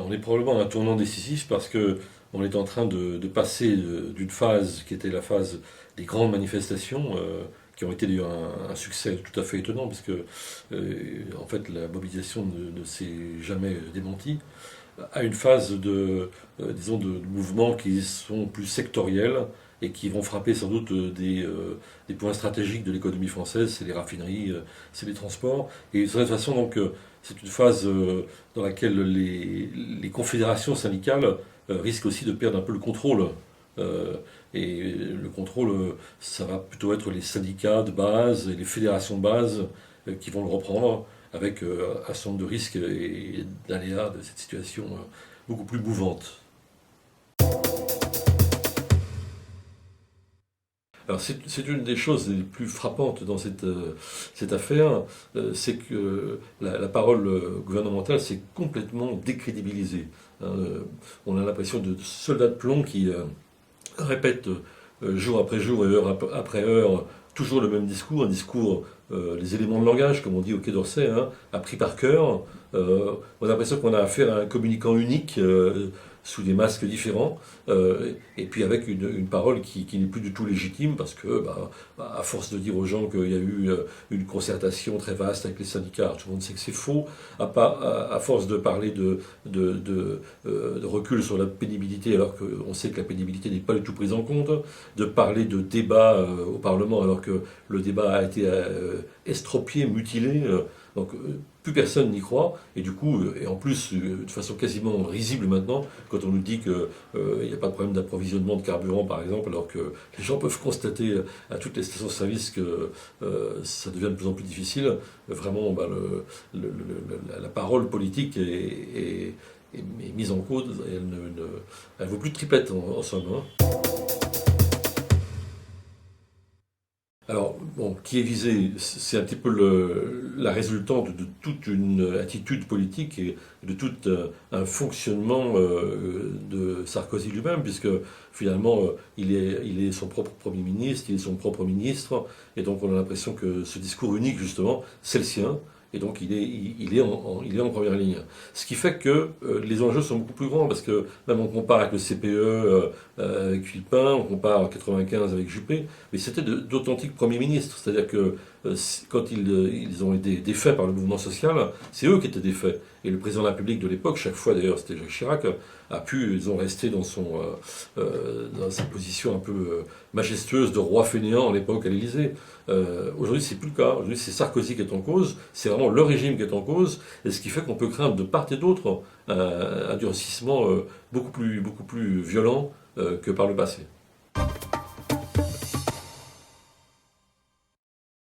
on est probablement à un tournant décisif parce que on est en train de passer d'une phase qui était la phase des grandes manifestations, qui ont été d'ailleurs un succès tout à fait étonnant parce que en fait la mobilisation ne s'est jamais démentie, à une phase disons de mouvements qui sont plus sectoriels et qui vont frapper sans doute des points stratégiques de l'économie française, c'est les raffineries, c'est les transports. Et de toute façon, donc, c'est une phase dans laquelle les confédérations syndicales risquent aussi de perdre un peu le contrôle. Euh, et le contrôle, ça va plutôt être les syndicats de base et les fédérations de base qui vont le reprendre avec un certain nombre de risques et d'aléas de cette situation beaucoup plus mouvante. Alors c'est une des choses les plus frappantes dans cette affaire, c'est que la parole gouvernementale s'est complètement décrédibilisée. Hein. On a l'impression de soldats de plomb qui répètent jour après jour et heure après heure toujours le même discours, un discours, les éléments de langage, comme on dit au Quai d'Orsay, hein, appris par cœur. On a l'impression qu'on a affaire à un communicant unique, sous des masques différents, et puis avec une parole qui n'est plus du tout légitime, parce que, à force de dire aux gens qu'il y a eu une concertation très vaste avec les syndicats, tout le monde sait que c'est faux, à force de parler de recul sur la pénibilité, alors qu'on sait que la pénibilité n'est pas du tout prise en compte, de parler de débat au Parlement, alors que le débat a été estropié, mutilé. Donc plus personne n'y croit, et du coup, et en plus, de façon quasiment risible maintenant, quand on nous dit qu'il n'y a pas de problème d'approvisionnement de carburant, par exemple, alors que les gens peuvent constater à toutes les stations-service que ça devient de plus en plus difficile, vraiment, la parole politique est mise en cause, et elle ne vaut plus de tripette, en somme. Hein. Alors, bon, qui est visé, c'est un petit peu la résultante de toute une attitude politique et de tout un fonctionnement de Sarkozy lui-même, puisque finalement, il est son propre Premier ministre, il est son propre ministre, et donc on a l'impression que ce discours unique, justement, c'est le sien, et donc il est en première ligne. Ce qui fait que les enjeux sont beaucoup plus grands, parce que même on compare avec le CPE, avec Philippin, on compare en 95 avec Juppé, mais c'était d'authentiques premiers ministres. C'est-à-dire que quand ils ont été défaits par le mouvement social, c'est eux qui étaient défaits. Et le président de la République de l'époque, chaque fois d'ailleurs c'était Jacques Chirac, ils ont resté dans sa position un peu majestueuse de roi fainéant à l'époque à l'Élysée. Aujourd'hui c'est plus le cas. Aujourd'hui c'est Sarkozy qui est en cause, c'est vraiment le régime qui est en cause, et ce qui fait qu'on peut craindre de part et d'autre un durcissement beaucoup plus violent que par le passé.